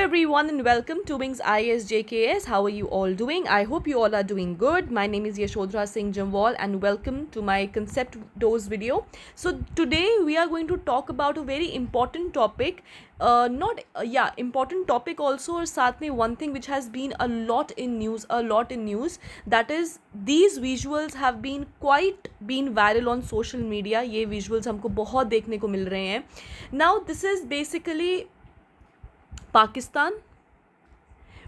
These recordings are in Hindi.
everyone and welcome to Wings ISJKS. How are you all doing? I hope you all are doing good. My name is Yashodhara Singh Jamwal and welcome to my concept dose video. So today we are going to talk about a very important topic. Important topic also, और साथ में one thing which has been a lot in news, that is these visuals have been viral on social media. ये visuals हमको बहुत देखने को मिल रहे हैं. Now this is basically Pakistan,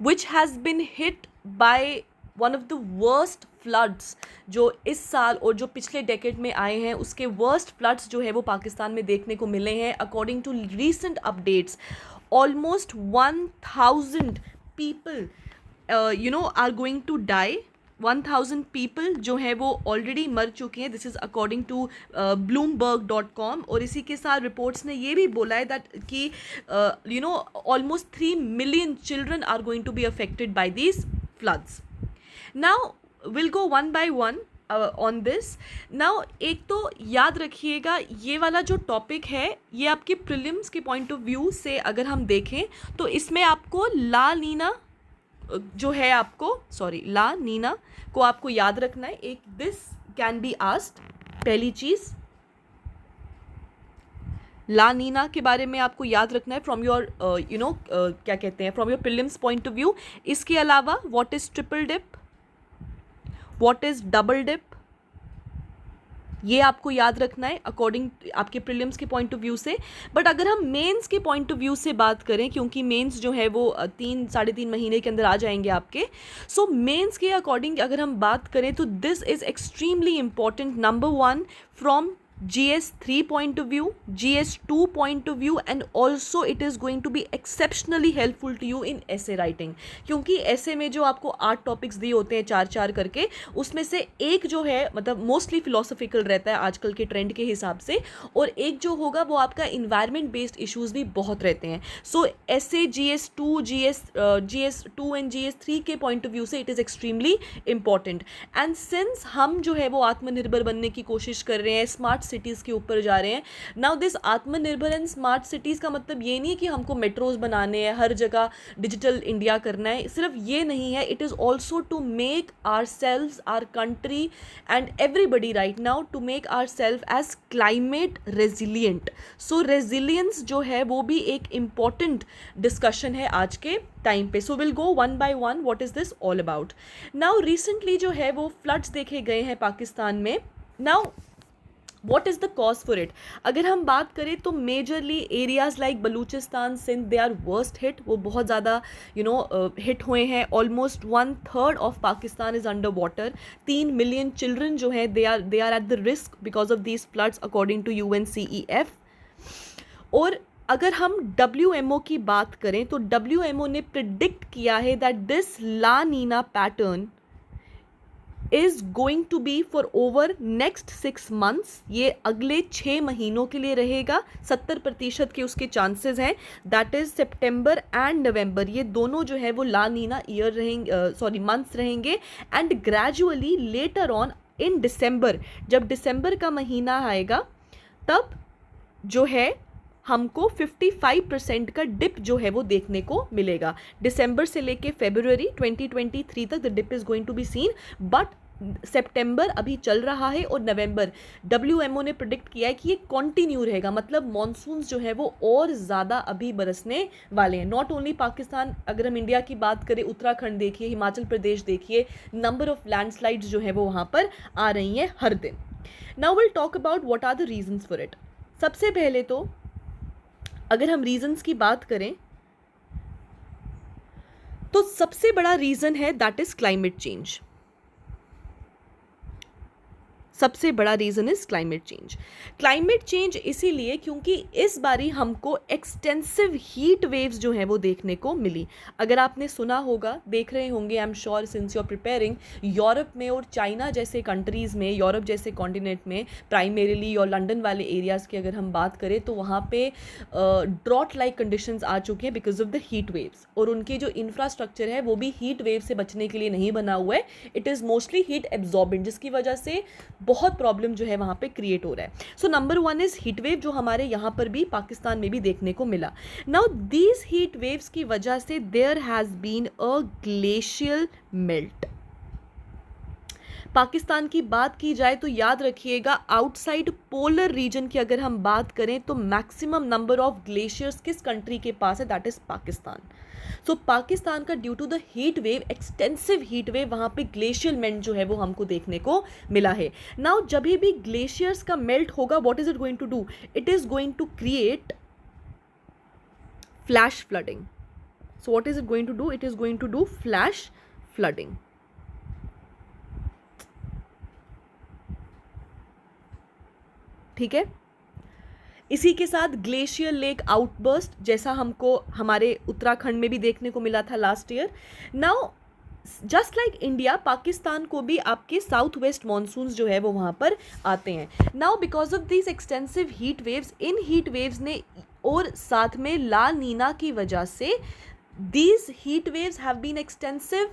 which has been hit by one of the worst floods जो इस साल और जो पिछले डेकेड में आए हैं, उसके वर्स्ट फ्लड्स जो है वो पाकिस्तान में देखने को मिले हैं. According to recent updates, almost 1000 people are going to die. 1000 people जो है वो ऑलरेडी मर चुके हैं. This is according to bloomberg.com. और इसी के साथ रिपोर्ट्स ने ये भी बोला है दैट कि almost 3 million children are going to be affected by these floods. Now will go one by one on this. Now एक तो याद रखिएगा, ये वाला जो टॉपिक है ये आपके प्रीलिम्स के पॉइंट ऑफ व्यू से अगर हम देखें तो इसमें आपको ला नीना को आपको याद रखना है. एक दिस कैन बी आस्क्ड. पहली चीज ला नीना के बारे में आपको याद रखना है फ्रॉम योर क्या कहते हैं, from your prelims point of view. इसके अलावा what is triple dip, what is double dip, ये आपको याद रखना है अकॉर्डिंग आपके प्रीलिम्स के पॉइंट ऑफ व्यू से. बट अगर हम मेंस के पॉइंट ऑफ व्यू से बात करें, क्योंकि मेंस जो है वो 3-3.5 महीने के अंदर आ जाएंगे आपके, सो मेंस के अकॉर्डिंग अगर हम बात करें तो this is extremely important. Number 1 from GS3 point of view, GS2 point of view, and also it is going to be exceptionally helpful to you in essay writing. क्योंकि essay में जो आपको 8 टॉपिक्स दिए होते हैं 4-4 करके, उसमें से एक जो है मतलब मोस्टली फिलोसफिकल रहता है आजकल के ट्रेंड के हिसाब से, और एक जो होगा वो आपका इन्वायरमेंट बेस्ड इश्यूज़ भी बहुत रहते हैं. सो essay GS2 एंड GS3 के पॉइंट ऑफ व्यू से it is extremely important. And since हम जो है वो आत्मनिर्भर बनने की कोशिश कर रहे हैं, स्मार्ट सिटीज़ के ऊपर जा रहे हैं. नाउ दिस आत्मनिर्भर एंड स्मार्ट सिटीज़ का मतलब ये नहीं है कि हमको मेट्रोज बनाने हैं, हर जगह डिजिटल इंडिया करना है, सिर्फ ये नहीं है. It is also to make ourselves, our country and everybody right now to make our self as climate resilient. So resilience जो है वो भी एक इम्पॉर्टेंट डिस्कशन है आज के टाइम पे. So will go one by one what is this all about. Now recently जो है वो फ्लड्स देखे गए हैं पाकिस्तान में. Now What is the cause for it? अगर हम बात करें तो majorly areas like Balochistan, Sindh, they are worst hit. वो बहुत ज़्यादा हिट हुए हैं. Almost 1/3 of Pakistan is under water. 3 million children जो है they are at the risk because of these floods according to UNCEF. और अगर हम WMO की बात करें तो WMO ने प्रिडिक्ट किया है that this La Nina pattern is going to be for over next 6 months. ये अगले 6 महीनों के लिए रहेगा. 70% के उसके चांसेस हैं. दैट इज सितंबर एंड नवंबर, ये दोनों जो है वो ला नीना ईयर रहेंगे, मंथ्स रहेंगे. And gradually later on in दिसंबर, जब दिसंबर का महीना आएगा तब जो है हमको 55% का डिप जो है वो देखने को मिलेगा. दिसंबर से लेके फरवरी 2023 तक the dip is going to be seen. But सितंबर अभी चल रहा है और नवंबर WMO ने प्रिडिक्ट किया है कि ये कंटिन्यू रहेगा. मतलब मॉनसून्स जो है वो और ज़्यादा अभी बरसने वाले हैं. नॉट ओनली पाकिस्तान, अगर हम इंडिया की बात करें, उत्तराखंड देखिए, हिमाचल प्रदेश देखिए, नंबर ऑफ लैंडस्लाइड्स जो है वो वहाँ पर आ रही हैं हर दिन. Now will talk about what are the reasons for it. सबसे पहले तो अगर हम रीजंस की बात करें तो सबसे बड़ा रीजन है दैट इज क्लाइमेट चेंज. सबसे बड़ा reason is climate change. Climate change इसीलिए क्योंकि इस बारी हमको एक्सटेंसिव हीट वेव्स जो हैं वो देखने को मिली. अगर आपने सुना होगा, देख रहे होंगे, I am sure since you are preparing, Europe में और चाइना जैसे कंट्रीज़ में, यूरोप जैसे कॉन्टिनेंट में प्राइमरीली और लंदन वाले एरियाज़ की अगर हम बात करें तो वहाँ पे ड्रॉट लाइक कंडीशंस आ चुके हैं because of the heat waves. और उनके जो इंफ्रास्ट्रक्चर है वो भी हीट वेव से बचने के लिए नहीं बना हुआ है. It is mostly heat absorbent, जिसकी वजह से बहुत प्रॉब्लम जो है वहाँ पे क्रिएट हो रहा है. So number 1 is heat wave, जो हमारे यहाँ पर भी पाकिस्तान में भी देखने को मिला. नाउ दीज हीट वेव्स की वजह से there has been a glacial melt. Pakistan की बात की जाए तो याद रखिएगा, आउटसाइड पोलर रीजन की अगर हम बात करें तो मैक्सिमम नंबर ऑफ ग्लेशियर्स किस कंट्री के पास है, that is Pakistan. So Pakistan का due to the heat wave, extensive heat wave, वहाँ पे ग्लेशियर मेल्ट जो है वो हमको देखने को मिला है. नाउ जब भी ग्लेशियर्स का मेल्ट होगा, what is it going to do? It is going to create flash flooding. So what is it going to do? It is going to do flash flooding. ठीक है. इसी के साथ ग्लेशियर लेक आउटबर्स्ट, जैसा हमको हमारे उत्तराखंड में भी देखने को मिला था last year. Now just like India, Pakistan को भी आपके साउथ वेस्ट मानसून्स जो है वो वहाँ पर आते हैं. Now because of this extensive heat waves, in heat waves ने और साथ में ला नीना की वजह से these heat waves have been extensive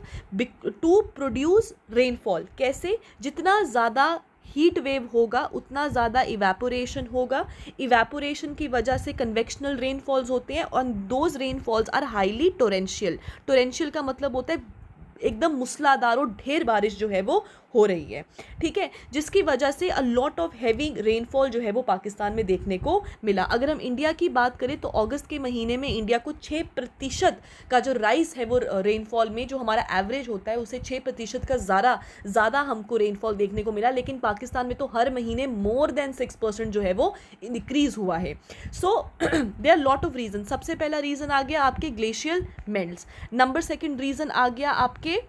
to produce rainfall. कैसे? जितना ज़्यादा हीट वेव होगा उतना ज़्यादा इवेपोरेशन होगा. इवेपोरेशन की वजह से कन्वेक्शनल रेनफॉल्स होते हैं और those rainfalls are highly torrential. Torrential का मतलब होता है एकदम मूसलाधार और ढेर बारिश जो है वो हो रही है. ठीक है, जिसकी वजह से a lot of heavy rainfall जो है वो पाकिस्तान में देखने को मिला. अगर हम इंडिया की बात करें तो अगस्त के महीने में इंडिया को 6% का जो राइस है वो रेनफॉल में, जो हमारा एवरेज होता है उससे 6% का ज़्यादा हमको रेनफॉल देखने को मिला. लेकिन पाकिस्तान में तो हर महीने मोर देन 6% जो है वो इंक्रीज हुआ है. So there are lot of reason. सबसे पहला रीज़न आ गया आपके glacial melts. Number second reason आ गया आपके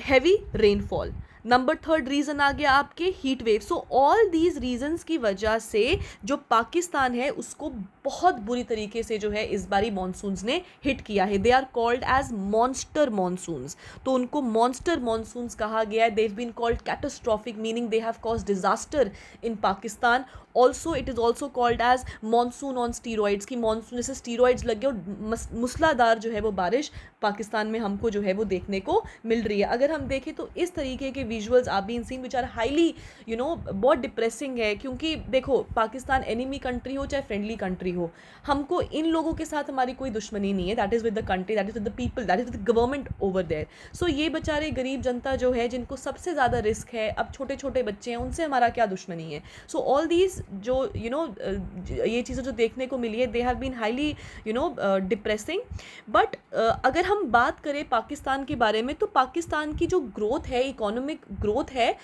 heavy rainfall. Number third reason आ गया आपके heat wave. So all these reasons की वजह से जो पाकिस्तान है उसको बहुत बुरी तरीके से जो है इस बारी मॉनसून्स ने हिट किया है. They are called as monster monsoons. तो उनको मॉन्स्टर मॉनसून्स कहा गया है. They have been called catastrophic, meaning they have caused disaster in Pakistan. Also it is also called as monsoon on steroids, की मॉनसून जैसे स्टीरॉइड्स लग गए और मूसलाधार जो है वो बारिश पाकिस्तान में हमको जो है वो देखने को मिल रही है. अगर हम देखें तो इस तरीके के विजुअल्स आप been seen which are highly बहुत डिप्रेसिंग है. क्योंकि देखो, पाकिस्तान एनिमी कंट्री हो चाहे फ्रेंडली कंट्री हो, हमको इन लोगों के साथ हमारी कोई दुश्मनी नहीं है. That is with the country, that is with the people, that is with the government over there. So ये बेचारे गरीब जनता जो है जिनको सबसे ज़्यादा रिस्क है, अब छोटे छोटे बच्चे हैं, उनसे हमारा क्या दुश्मनी है. सो ऑल दीज जो ये चीज़ें जो देखने को मिली है, they have been highly depressing. But अगर हम बात करें पाकिस्तान के बारे में, तो पाकिस्तान की जो ग्रोथ है, इकोनॉमिक ग्रोथ है,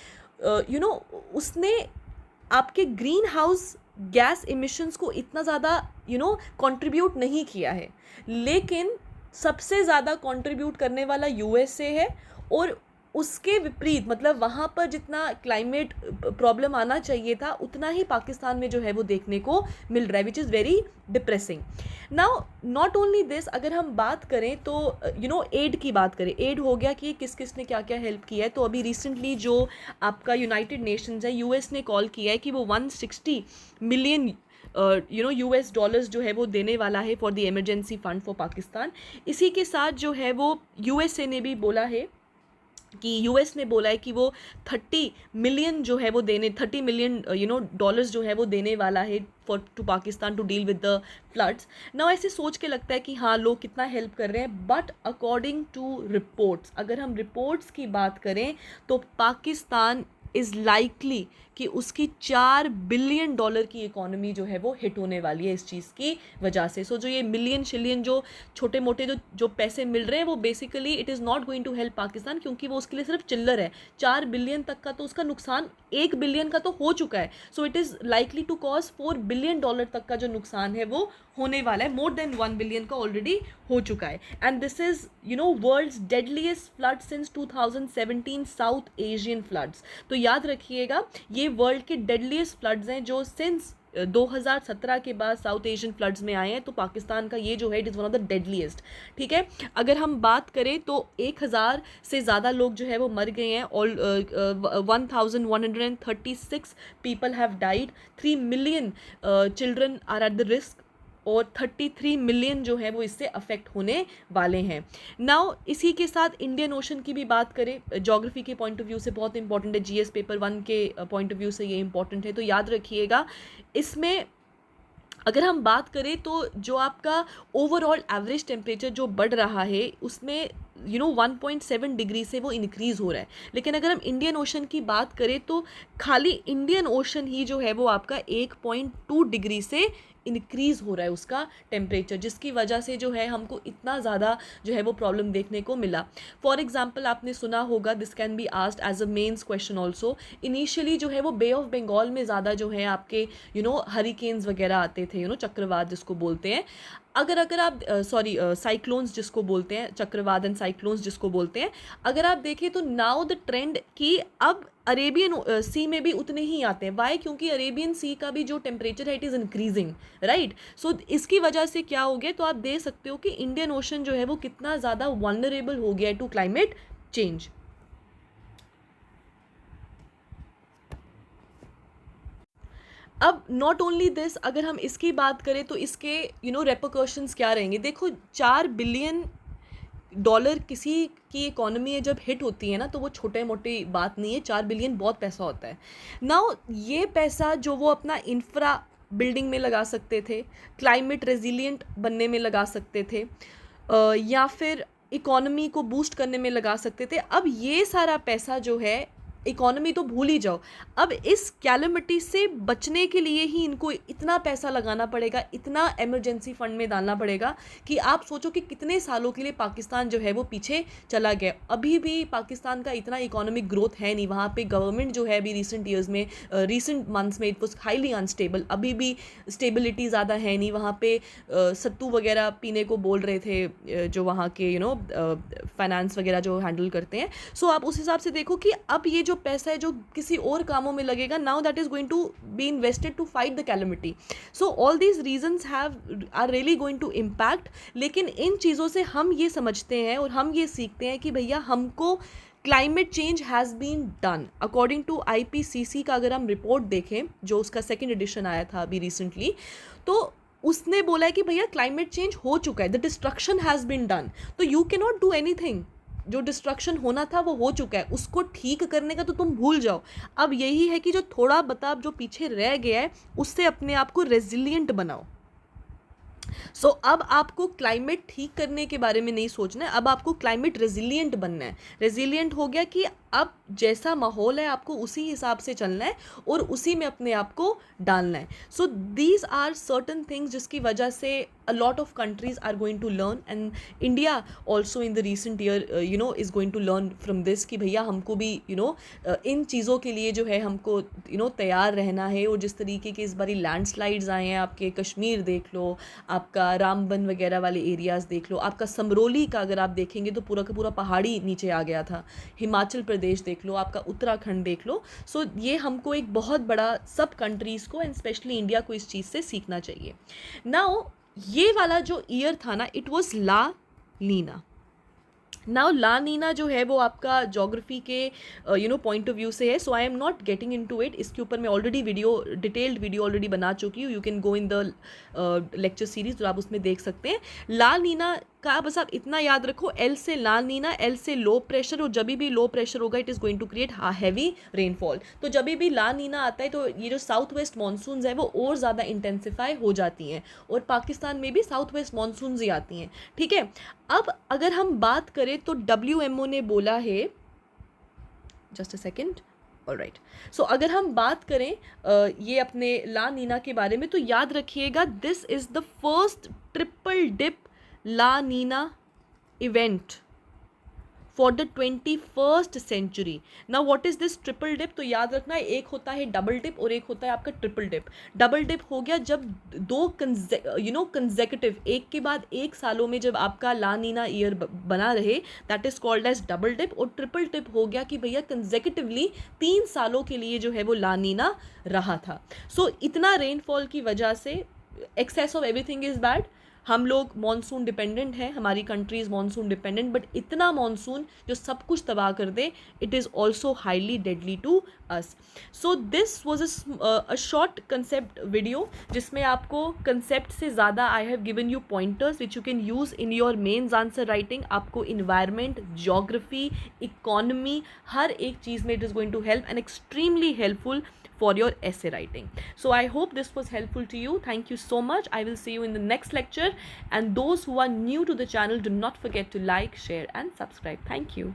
उसने आपके ग्रीन हाउस गैस इमिशंस को इतना ज़्यादा कंट्रीब्यूट नहीं किया है. लेकिन सबसे ज़्यादा कंट्रीब्यूट करने वाला यूएसए है. और उसके विपरीत, मतलब वहाँ पर जितना क्लाइमेट प्रॉब्लम आना चाहिए था उतना ही पाकिस्तान में जो है वो देखने को मिल रहा है, which is very depressing. Now not only this, अगर हम बात करें तो एड की बात करें, एड हो गया कि किस किस ने क्या क्या हेल्प किया है. तो अभी रिसेंटली जो आपका यूनाइटेड नेशंस है, यूएस ने कॉल किया है कि वो 160 मिलियन यूएस डॉलर्स जो है वो देने वाला है for the emergency fund for Pakistan. इसी के साथ जो है वो यूएसए ने भी बोला है कि यूएस ने बोला है कि वो 30 मिलियन जो है वो 30 मिलियन डॉलर्स जो है वो देने वाला है for to Pakistan to deal with the floods. ना ऐसे सोच के लगता है कि हाँ लोग कितना हेल्प कर रहे हैं, बट अकॉर्डिंग टू रिपोर्ट्स, अगर हम रिपोर्ट्स की बात करें तो पाकिस्तान इज़ लाइकली कि उसकी $4 बिलियन की इकोनॉमी जो है वो हिट होने वाली है इस चीज़ की वजह से. सो जो ये मिलियन शिलियन जो छोटे मोटे जो पैसे मिल रहे हैं वो basically it is not going to help Pakistan, क्योंकि वो उसके लिए सिर्फ चिल्लर है. 4 बिलियन तक का तो उसका नुकसान 1 बिलियन का तो हो चुका है. So it is likely to cause $4 billion तक का जो नुकसान है वो होने वाला है. मोर देन 1 बिलियन का ऑलरेडी हो चुका है. And this is world's deadliest flood since 2017 South Asian floods. तो याद रखिएगा, ये वर्ल्ड के डेडलीस्ट फ्लड्स हैं जो सिंस 2017 के बाद साउथ एशियन फ्लड्स में आए हैं. तो पाकिस्तान का ये जो है it is one of the deadliest. ठीक है, अगर हम बात करें तो 1000 से ज़्यादा लोग जो है वो मर गए हैं. All 1136 people have died. 3 million children are at the risk और 33 मिलियन जो है वो इससे अफेक्ट होने वाले हैं। नाउ इसी के साथ इंडियन ओशन की भी बात करें, ज्योग्राफी के पॉइंट ऑफ व्यू से बहुत इंपॉर्टेंट है, जीएस पेपर 1 के पॉइंट ऑफ व्यू से ये इंपॉर्टेंट है, तो याद रखिएगा इसमें अगर हम बात करें तो जो आपका ओवरऑल एवरेज टेम्परेचर जो बढ़ रहा है उसमें 1.7 डिग्री से वो इंक्रीज़ हो रहा है, लेकिन अगर हम इंडियन ओशन की बात करें तो खाली इंडियन ओशन ही जो है वो आपका 1.2 डिग्री से इंक्रीज़ हो रहा है उसका टेम्परेचर, जिसकी वजह से जो है हमको इतना ज़्यादा जो है वो प्रॉब्लम देखने को मिला। फॉर एग्जांपल आपने सुना होगा, this can be asked as a mains question also, initially जो है वो बे ऑफ बंगाल में ज़्यादा जो है आपके हरिकेन्स वगैरह आते थे, चक्रवात जिसको बोलते हैं। अगर आप साइक्लोन्स जिसको बोलते हैं, चक्रवात एंड साइक्लोन्स जिसको बोलते हैं, अगर आप देखें तो नाउ द ट्रेंड कि अब अरेबियन सी में भी उतने ही आते हैं। वाई? क्योंकि अरेबियन सी का भी जो टेम्परेचर है इट इज़ इंक्रीजिंग, राइट। सो इसकी वजह से क्या हो गया, तो आप देख सकते हो कि इंडियन ओशन जो है वो कितना ज़्यादा वल्नरेबल हो गया है टू क्लाइमेट चेंज। अब नॉट ओनली दिस, अगर हम इसकी बात करें तो इसके रेपरकशंस क्या रहेंगे। देखो, $4 बिलियन किसी की इकोनॉमी जब हिट होती है ना, तो वो छोटे मोटी बात नहीं है, 4 बिलियन बहुत पैसा होता है। नाउ ये पैसा जो वो अपना इंफ्रा बिल्डिंग में लगा सकते थे, क्लाइमेट रेजिलिएंट बनने में लगा सकते थे, या फिर इकोनॉमी को बूस्ट करने में लगा सकते थे। अब ये सारा पैसा जो है, इकोनॉमी तो भूल ही जाओ, अब इस कैलेमिटी से बचने के लिए ही इनको इतना पैसा लगाना पड़ेगा, इतना इमरजेंसी फंड में डालना पड़ेगा कि आप सोचो कि कितने सालों के लिए पाकिस्तान जो है वो पीछे चला गया। अभी भी पाकिस्तान का इतना इकोनॉमिक ग्रोथ है नहीं, वहाँ पे गवर्नमेंट जो है अभी रिसेंट ईयर्स में, रिसेंट मंथ्स में इट वॉज हाईली अनस्टेबल, अभी भी स्टेबिलिटी ज़्यादा है नहीं। वहाँ पे सत्तू वगैरह पीने को बोल रहे थे जो वहाँ के फाइनेंस वगैरह जो हैंडल करते हैं। सो आप उस हिसाब से देखो कि अब ये जो पैसा है जो किसी और कामों में लगेगा, now that is going to be invested to fight the calamity. So all these reasons are really going to impact. लेकिन इन चीज़ों से हम ये समझते हैं और हम ये सीखते हैं कि भैया हमको climate change has been done according to IPCC का। अगर हम रिपोर्ट देखें जो उसका 2nd एडिशन आया था अभी रिसेंटली, तो उसने बोला है कि भैया क्लाइमेट चेंज हो चुका है, the destruction has been done. तो you can not do anything, जो डिस्ट्रक्शन होना था वो हो चुका है, उसको ठीक करने का तो तुम भूल जाओ। अब यही है कि जो थोड़ा बताब जो पीछे रह गया है उससे अपने आप को रेजिलिएंट बनाओ। सो अब आपको क्लाइमेट ठीक करने के बारे में नहीं सोचना है, अब आपको क्लाइमेट रेजिलिएंट बनना है। रेजिलिएंट हो गया कि अब जैसा माहौल है आपको उसी हिसाब से चलना है और उसी में अपने आप को डालना है। So these are certain things जिसकी वजह से a lot of countries are going to learn, and India also in the recent year is going to learn from this कि भैया हमको भी इन चीज़ों के लिए जो है हमको तैयार रहना है। और जिस तरीके के इस बारी लैंडस्लाइड्स आए हैं, आपके कश्मीर देख लो, आपका रामबन वगैरह वाले एरियाज़ देख लो, आपका समरोली का अगर आप देखेंगे तो पूरा का पूरा पहाड़ी नीचे आ गया था, हिमाचल प्रदेश देख लो, आपका उत्तराखंड देख लो। सो ये हमको एक बहुत बड़ा सब कंट्रीज़ को एंड स्पेशली इंडिया को इस चीज़ से सीखना चाहिए। नाउ ये वाला जो ईयर था ना, it was La Nina. Now La Nina जो है वो आपका ज्योग्राफी के पॉइंट ऑफ व्यू से है, so I am not getting into it. इसके ऊपर मैं ऑलरेडी डिटेल्ड वीडियो ऑलरेडी बना चुकी हूँ, you can go in the lecture series, तो आप उसमें देख सकते हैं। ला नीना का बस आप इतना याद रखो, एल से ला नीना, एल से लो प्रेशर, और जब भी लो प्रेशर होगा it is going to create heavy rainfall. तो जब भी ला नीना आता है तो ये जो साउथ वेस्ट मानसून्स है वो और ज़्यादा इंटेंसिफाई हो जाती हैं, और पाकिस्तान में भी साउथ वेस्ट मानसून्स ही आती हैं, ठीक है। अब अगर हम बात करें तो WMO ने बोला है, जस्ट अ सेकेंड, ऑलराइट। सो अगर हम बात करें ये अपने ला नीना के बारे में, तो याद रखिएगा this is the first triple dip La Nina event for the 21st century. Now what is this triple dip? तो याद रखना, एक होता है डबल डिप और एक होता है आपका ट्रिपल डिप। डबल डिप हो गया जब दो कंसेक्यूटिव एक के बाद एक सालों में जब आपका ला नीना ईयर बना रहे, that is called as double dip. और ट्रिपल डिप हो गया कि भैया कंसेक्यूटिवली 3 सालों के लिए जो है वो ला नीना रहा था। सो इतना रेनफॉल की वजह से excess of everything is bad. हम लोग मॉनसून डिपेंडेंट हैं, हमारी country is monsoon dependent, but इतना मॉनसून जो सब कुछ तबाह कर दे, it is also highly deadly to us. So this was a short concept video जिसमें आपको कंसेप्ट से ज़्यादा I have given you pointers which you can use in your mains answer writing. आपको इन्वायरमेंट, ज्योग्राफी, इकोनॉमी, हर एक चीज़ में it is going to help and extremely helpful for your essay writing. So I hope this was helpful to you. Thank you so much. I will see you in the next lecture, and those who are new to the channel, do not forget to like, share and subscribe. Thank you.